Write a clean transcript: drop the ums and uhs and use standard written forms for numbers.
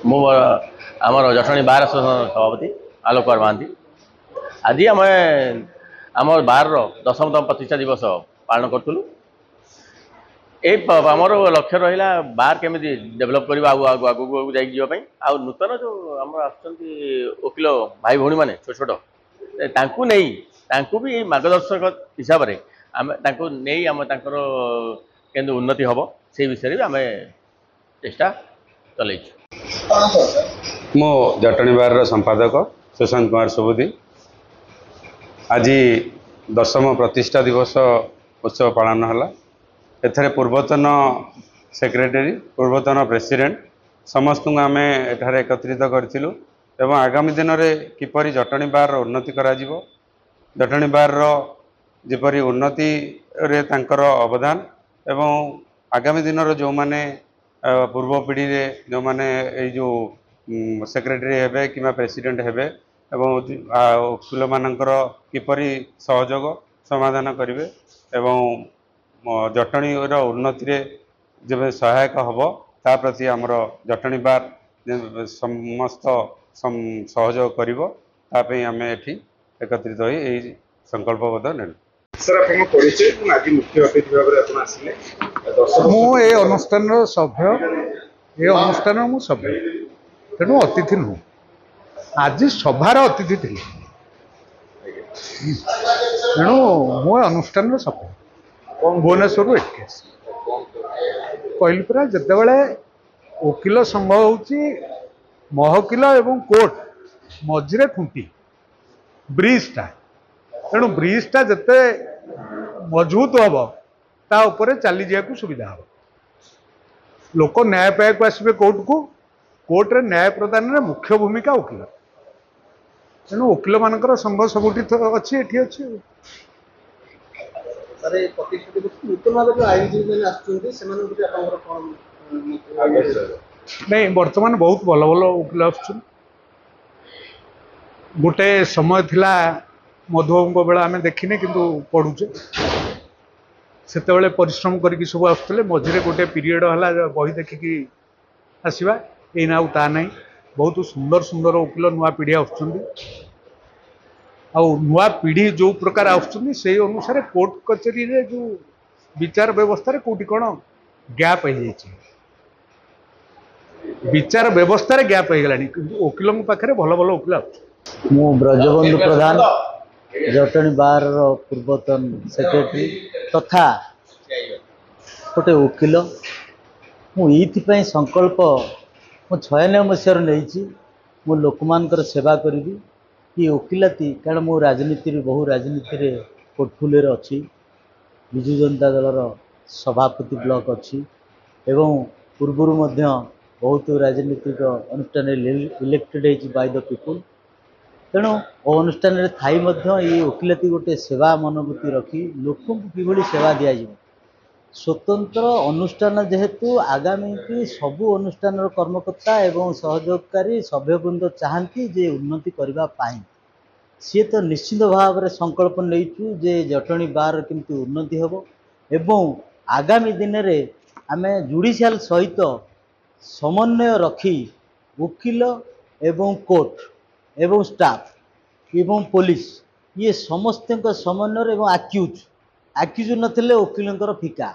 मु आमर जटणी बार सभापति आलोक कुमार महांती। आज आम आम बार 10तम प्रतिष्ठा दिवस पालन करूँ। आमर लक्ष्य रहा बार केमी डेभलप करवा आगू जावाई आ नूतन जो आम वकिल भाई भौणी मैंने छोट छोट तांकू भी मार्गदर्शक हिसाब से आम नहीं आम के उन्नति हम से विषय भी आम चेष्टा चलैचु। मो जटणी बार संपादक सुशांत कुमार सुबुद्धि। आज 10म प्रतिष्ठा दिवस उत्सव पालन है। एथरे पूर्वतन सेक्रेटरी पूर्वतन प्रेसिडेंट समस्त आम एठार एकत्रित करूँ एवं आगामी दिन में किपरि जटणी बार उन्नति करा जीवो, जटणी बार जिपरि उन्नति रे तांकर अवदान एवं आगामी दिन जो माने पूर्व पीढ़ी रे जो माने जो सेक्रेटरी हेबे कि प्रेसिडेंट हेबे एवं वकील मानकर किपरि सहयोग समाधान करेंगे एवं जटणी उन्नति रे जब सहायक हम ता प्रति आमर जटणी बार समस्त सहयोग करिवो तापई आम एठी एकत्रित होई एई संकल्पबद्ध नेलु। सर आपन परिचय आज मुख्य अतिथि भाव में आपन आसिले मु ए अनुष्ठान सभ्य ए अनुष्ठान मु सभ्य तेणु अतिथि नु आज सभार अतिथि थी तेणु मु अनुष्ठान सभ्य भुवनेश्वर एटकेस कहली पूरा जिते बड़े वकिल संघ हूँ महकिल एवं कोर्ट मझे खुंटी ब्रिजटा तेणु ब्रिजटा जिते मजबूत हम ता उपरे चली जाए सुविधा हम लोक न्याय पाइक आसबे कोर्ट को कोर्ट रे न्याय प्रदान में मुख्य भूमिका वकिल तेणु वकिल मानकर संघ सबुठी अच्छी एठी अच्छी। नहीं वर्तमान बहुत भल भल वकिल आस गोटे समय थिला मधुबाबू बेला आम देखने किंतु पढ़ुचे सेते परिश्रम करके सब आसुले मझे गोटे पीरियड है बही देखिकी आसवा एना आउ ता नहीं बहुत सुंदर सुंदर वकिल नुआ पीढ़ी नुआ पीढ़ी जो प्रकार आसुच्च अनुसार कोर्ट कचेरी रे जो विचार व्यवस्था कौटी कौन गैप हो विचार व्यवस्था गैप हो गलानी वकिलों पाखे भल भल वकिल आसु। मु ब्रजबंधु प्रधान जटणी बार पूर्वतन सेक्रेटरी तथा गोटे वकिल मुझे संकल्प मु 96 मसीह नहीं मु लोक मानकर सेवा करी कि वकिलाती कारण मु राजनीति बहु राजनीति रे पोर्टफोलियो अच्छी विजु जनता दलर सभापति ब्लॉक अच्छी एवं पूर्वर बहुत राजनीतिक अनुष्ठान इलेक्टेड बाय द पीपुल तेणु अनुष्ठान थी ये वकिलाती गोटे सेवा मनोवृत्ति रखी लोक कि सेवा दि स्वतंत्र अनुष्ठान जेहेतु आगामी की सबू अनुष्ठान कर्मकर्ता एवं सहयोगकारी सभ्यवृंद चाहती जे उन्नति करने सी तो निश्चित भाव में संकल्प नहीं जे जटणी बार केमती उन्नति हम एवं आगामी दिन में आम जुडिशियाल सहित समन्वय रखी वकिल एवं कोर्ट एवं स्टाफ एवं पुलिस ये समस्त समन्वय एवं आक्यूज नथिले वकिलंकर फिका